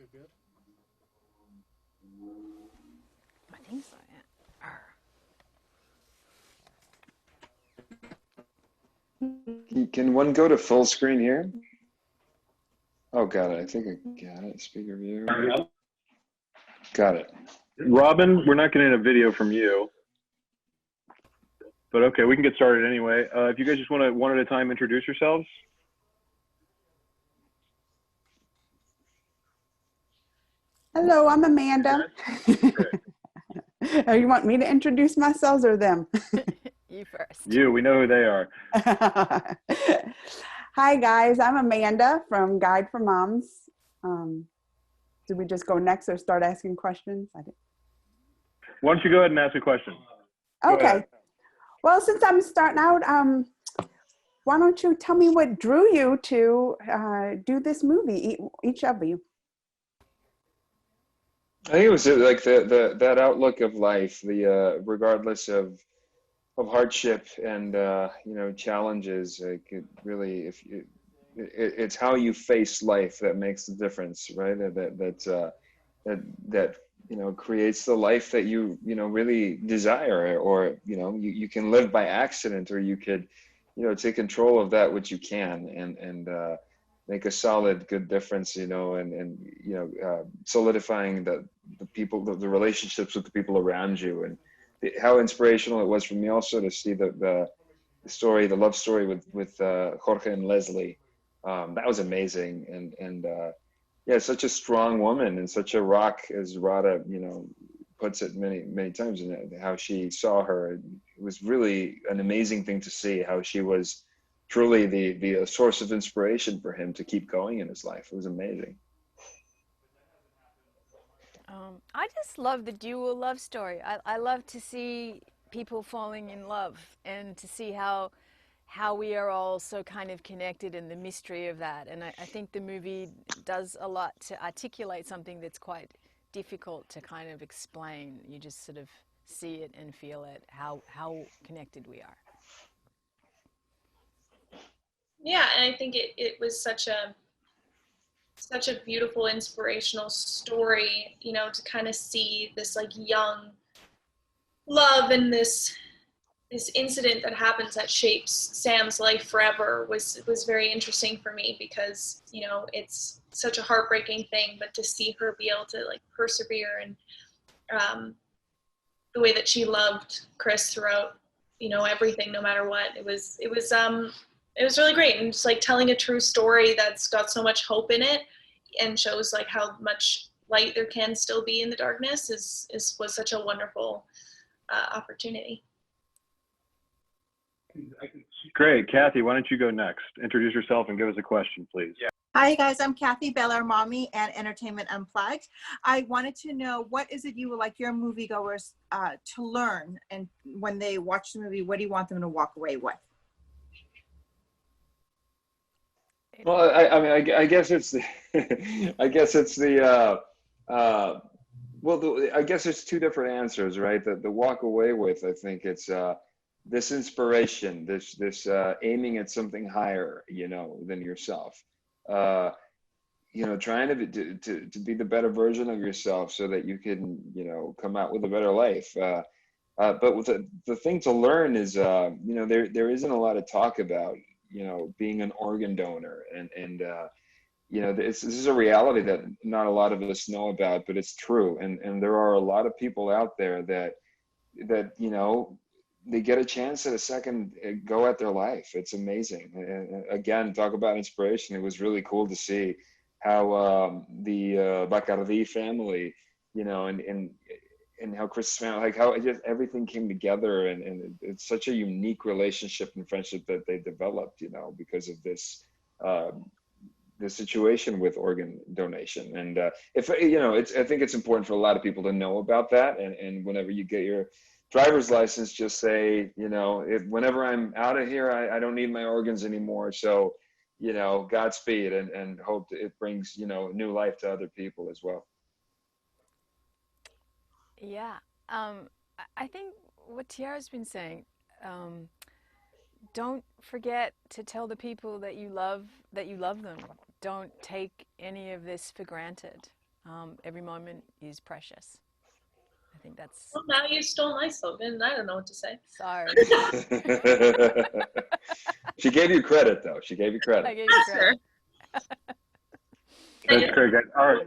I think so, yeah. Can one go to full screen here? Oh, got it. I think I got it. Speaker view. Got it. Robin, we're not getting a video from you. But okay, we can get started anyway. If you guys just want to one at a time introduce yourselves. Hello, I'm Amanda. Oh, you want me to introduce myself or them? You first. You, we know who they are. Hi guys, I'm Amanda from Guide for Moms. Do we just go next or start asking questions? Why don't you go ahead and ask a question? Okay. Well, since I'm starting out, why don't you tell me what drew you to do this movie, each of you? I think it was like that outlook of life, the regardless of hardship and challenges. Like it really, if you, it's how you face life that makes the difference, right? That creates the life that you really desire, or you can live by accident, or you could take control of that which you can, and make a solid good difference, solidifying the people, the relationships with the people around you. And how inspirational it was for me also to see the story, the love story with Jorge and Leslie. That was amazing. And yeah, such a strong woman and such a rock, as Radha, puts it many times, and how she saw her. It was really an amazing thing to see how she was truly the source of inspiration for him to keep going in his life. It was amazing. I just love the dual love story. I love to see people falling in love and to see how we are all so kind of connected and the mystery of that. And I think the movie does a lot to articulate something that's quite difficult to kind of explain. You just sort of see it and feel it, how connected we are. Yeah, and I think it was such a beautiful, inspirational story, to kind of see this like young love, and this incident that happens that shapes Sam's life forever was very interesting for me, because it's such a heartbreaking thing, but to see her be able to like persevere, and the way that she loved Chris throughout everything, no matter what, it was really great, and just like telling a true story that's got so much hope in it and shows like how much light there can still be in the darkness was such a wonderful opportunity. Great. Kathy, why don't you go next? Introduce yourself and give us a question, please. Yeah. Hi, guys. I'm Kathy Bellar, Mommy and Entertainment Unplugged. I wanted to know, what is it you would like your moviegoers to learn? And when they watch the movie, what do you want them to walk away with? Well, I guess it's the, I guess it's the, I guess there's two different answers, right? The walk away with, I think it's this inspiration, this aiming at something higher, than yourself. Trying to be the better version of yourself so that you can, come out with a better life. But with the thing to learn is, there isn't a lot of talk about, being an organ donor, and this is a reality that not a lot of us know about, but it's true. And there are a lot of people out there that they get a chance at a second go at their life. It's amazing. And again, talk about inspiration. It was really cool to see how the Bacardi family, and how Chris' family, like how just everything came together, and it's such a unique relationship and friendship that they developed, because of this the situation with organ donation. And if I think it's important for a lot of people to know about that. And whenever you get your driver's license, just say, whenever I'm out of here, I don't need my organs anymore. So, Godspeed, and hope that it brings, new life to other people as well. Yeah, I think what Tiera's been saying, don't forget to tell the people that you love them. Don't take any of this for granted. Every moment is precious. I think that's. Well, now you stole my slogan, and I don't know what to say. Sorry. She gave you credit, though. She gave you credit. I gave you Sure. credit. That's great, guys. All right.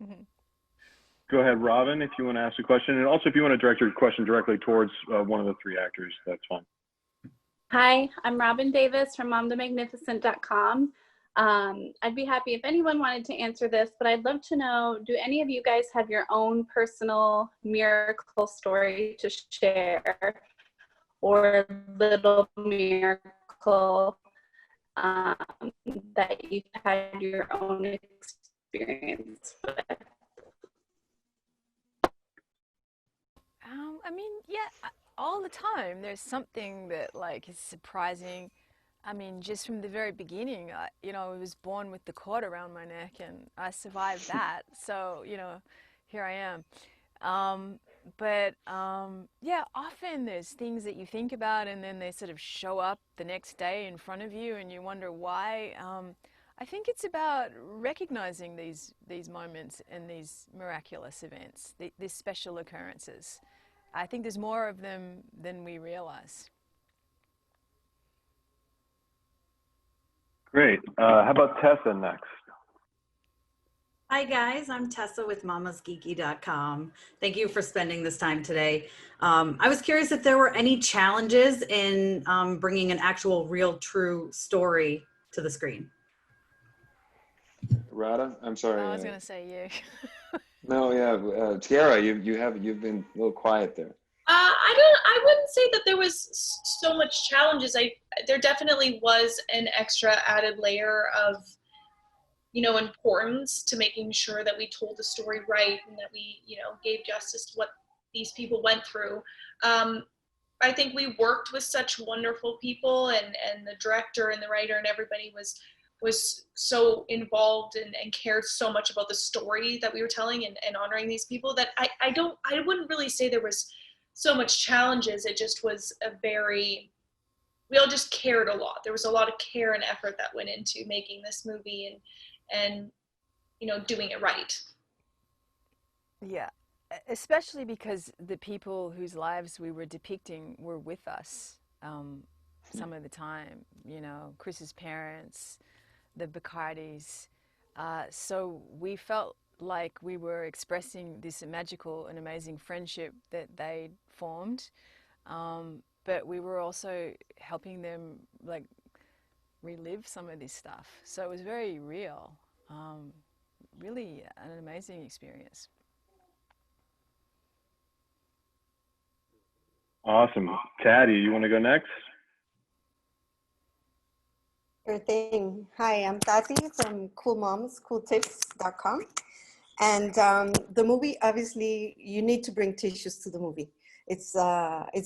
Mhm. Go ahead, Robin, if you want to ask a question. And also, if you want to direct your question directly towards one of the three actors, that's fine. Hi, I'm Robin Davis from momthemagnificent.com. I'd be happy if anyone wanted to answer this, but I'd love to know, do any of you guys have your own personal miracle story to share, or little miracle that you've had your own experience with? I mean, yeah, all the time. There's something that like is surprising. I mean, just from the very beginning, I was born with the cord around my neck, and I survived that. So, here I am. Yeah, often there's things that you think about, and then they sort of show up the next day in front of you, and you wonder why. I think it's about recognizing these moments and these miraculous events, these special occurrences. I think there's more of them than we realize. Great. How about Tessa next? Hi guys, I'm Tessa with mamasgeeky.com. Thank you for spending this time today. I was curious if there were any challenges in bringing an actual, real, true story to the screen. Radha, I'm sorry. I was going to say you. No, yeah, Tiera, you've been a little quiet there. I wouldn't say that there was so much challenges. There definitely was an extra added layer of, importance to making sure that we told the story right and that we, gave justice to what these people went through. I think we worked with such wonderful people, and the director and the writer and everybody was so involved and cared so much about the story that we were telling and honoring these people that I wouldn't really say there was so much challenges. It just was we all just cared a lot. There was a lot of care and effort that went into making this movie and doing it right. Yeah, especially because the people whose lives we were depicting were with us some of the time. Chris's parents, the Bacardis. So we felt like we were expressing this magical and amazing friendship that they formed, but we were also helping them like relive some of this stuff. So it was very real, really an amazing experience. Awesome. Taddy, you want to go next? Sure thing. Hi, I'm Tati from coolmomscooltips.com. And the movie, obviously, you need to bring tissues to the movie. It's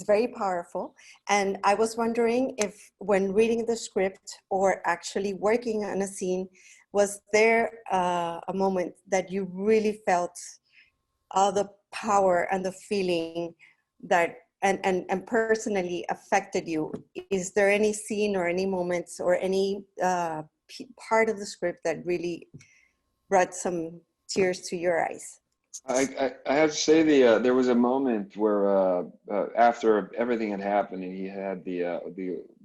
very powerful. And I was wondering if when reading the script or actually working on a scene, was there a moment that you really felt all the power and the feeling that and personally affected you? Is there any scene or any moments or any part of the script that really brought some tears to your eyes? I have to say there was a moment where after everything had happened and he had the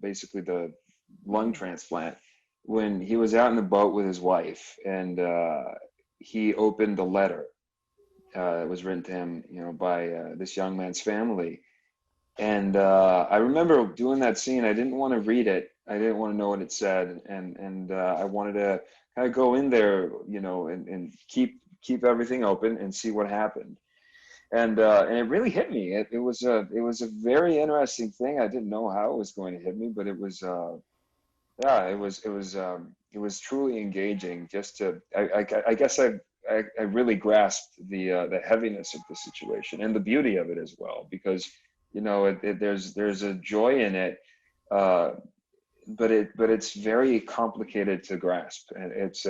basically the lung transplant, when he was out in the boat with his wife and he opened the letter that was written to him, by this young man's family. And I remember doing that scene. I didn't want to read it. I didn't want to know what it said, and I wanted to kind of go in there, and keep everything open and see what happened. And it really hit me. It was a very interesting thing. I didn't know how it was going to hit me, but it was it was truly engaging. Just to I guess I really grasped the heaviness of the situation and the beauty of it as well, because there's a joy in it, but it's very complicated to grasp, and it's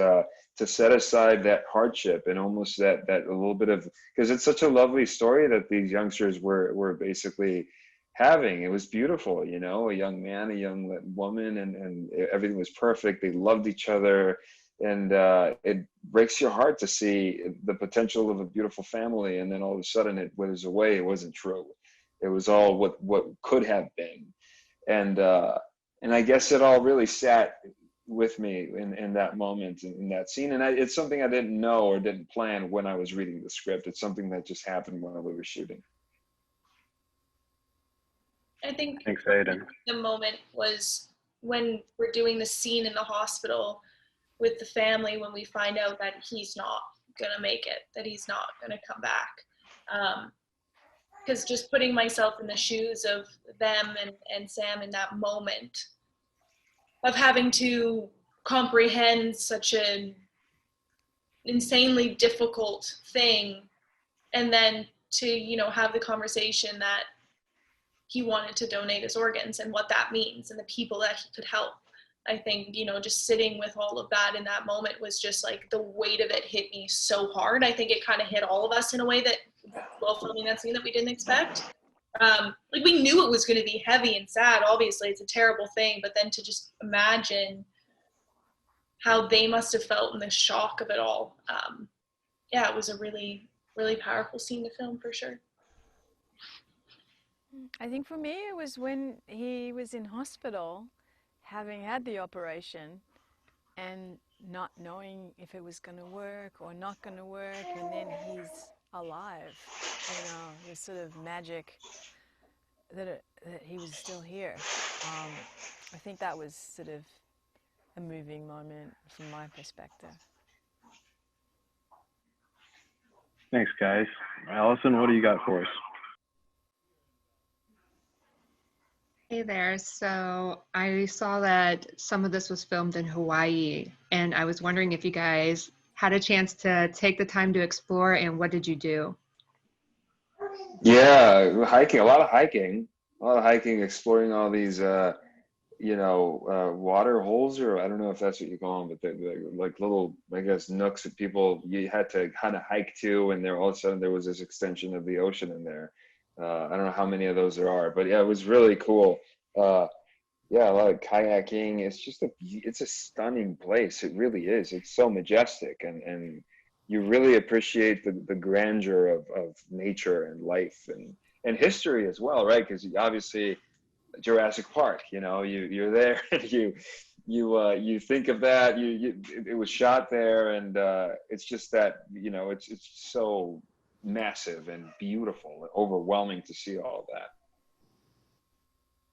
to set aside that hardship and almost that a little bit of, because it's such a lovely story that these youngsters were basically having. It was beautiful, a young man, a young woman, and everything was perfect. They loved each other. and it breaks your heart to see the potential of a beautiful family, and then all of a sudden it withers away. It wasn't true. It was all what could have been, and I guess it all really sat with me in that moment, in that scene. And it's something I didn't know or didn't plan when I was reading the script. It's something that just happened when we were shooting. I think Thanks, Adan. the moment was when we're doing the scene in the hospital with the family, when we find out that he's not gonna make it, that he's not gonna come back. Because just putting myself in the shoes of them and Sam in that moment of having to comprehend such an insanely difficult thing, and then to, you know, have the conversation that he wanted to donate his organs and what that means and the people that he could help. I think, you know, just sitting with all of that in that moment was just like, the weight of it hit me so hard. I think it kind of hit all of us in a way that, while filming that scene, that we didn't expect. Like, we knew it was going to be heavy and sad. Obviously, it's a terrible thing, but then to just imagine how they must have felt in the shock of it all. Yeah, it was a really, really powerful scene to film for sure. I think for me it was when he was in hospital, having had the operation and not knowing if it was going to work or not going to work, and then he's alive. You know, this sort of magic that he was still here. I think that was sort of a moving moment from my perspective. Thanks, guys. Allison, what do you got for us? Hey there. So I saw that some of this was filmed in Hawaii, and I was wondering if you guys had a chance to take the time to explore, and what did you do? Yeah, hiking, a lot of hiking, exploring all these, water holes, or I don't know if that's what you call them, but they're like little, I guess, nooks that people, you had to kind of hike to, and there all of a sudden there was this extension of the ocean in there. I don't know how many of those there are, but yeah, it was really cool. Yeah, a lot of kayaking. It's a stunning place. It really is. It's so majestic, and you really appreciate the grandeur of nature and life and history as well, right? Because obviously Jurassic Park, you're there and you think of that. It was shot there, and it's just that, it's so massive and beautiful and overwhelming to see all of that.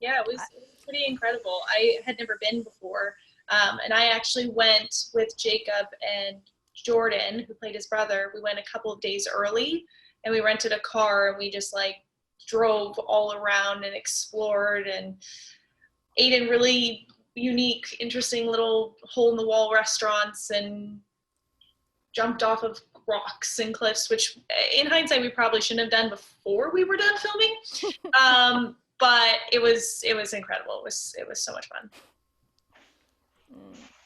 Yeah, it was pretty incredible. I had never been before, and I actually went with Jacob and Jordan, who played his brother. We went a couple of days early, and we rented a car, and we just like drove all around and explored and ate in really unique, interesting little hole-in-the-wall restaurants and jumped off of rocks and cliffs, which in hindsight we probably shouldn't have done before we were done filming. But it was incredible. It was so much fun.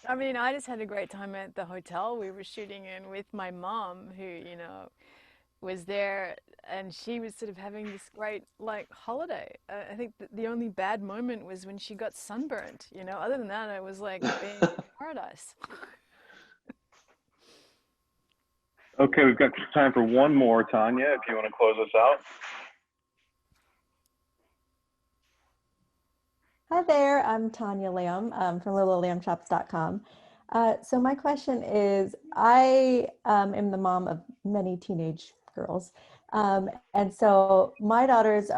I mean, I just had a great time at the hotel we were shooting in with my mom, who, was there, and she was sort of having this great, holiday. I think the only bad moment was when she got sunburnt, Other than that, it was like being in paradise. Okay, we've got time for one more, Tanya, if you want to close us out. Hi there, I'm Tanya Lamb from littlelambchops.com. So my question is, I am the mom of many teenage girls. And so my daughters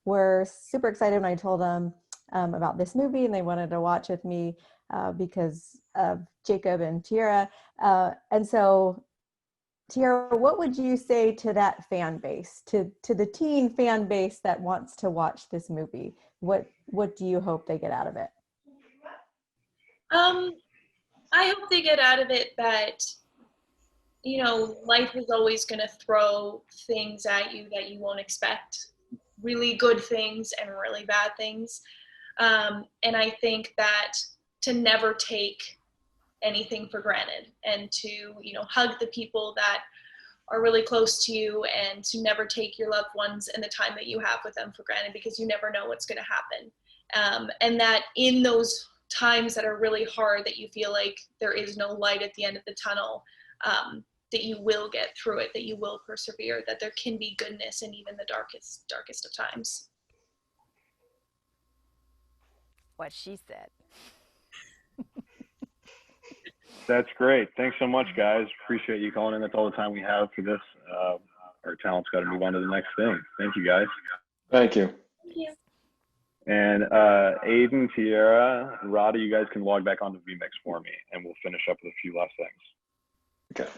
were super excited when I told them about this movie, and they wanted to watch with me because of Jacob and Tiera. And so Tiera, what would you say to that fan base, to the teen fan base that wants to watch this movie? What do you hope they get out of it? I hope they get out of it that, life is always going to throw things at you that you won't expect, really good things and really bad things. And I think that to never take anything for granted, and to, hug the people that are really close to you, and to never take your loved ones and the time that you have with them for granted, because you never know what's going to happen. And that in those times that are really hard, that you feel like there is no light at the end of the tunnel, that you will get through it, that you will persevere, that there can be goodness in even the darkest of times. What she said. That's great. Thanks so much, guys. Appreciate you calling in. That's all the time we have for this. Our talent's got to move on to the next thing. Thank you, guys. Thank you. Thank you. And Adan, Tiera, Radha, you guys can log back onto VMix for me, and we'll finish up with a few last things. Okay.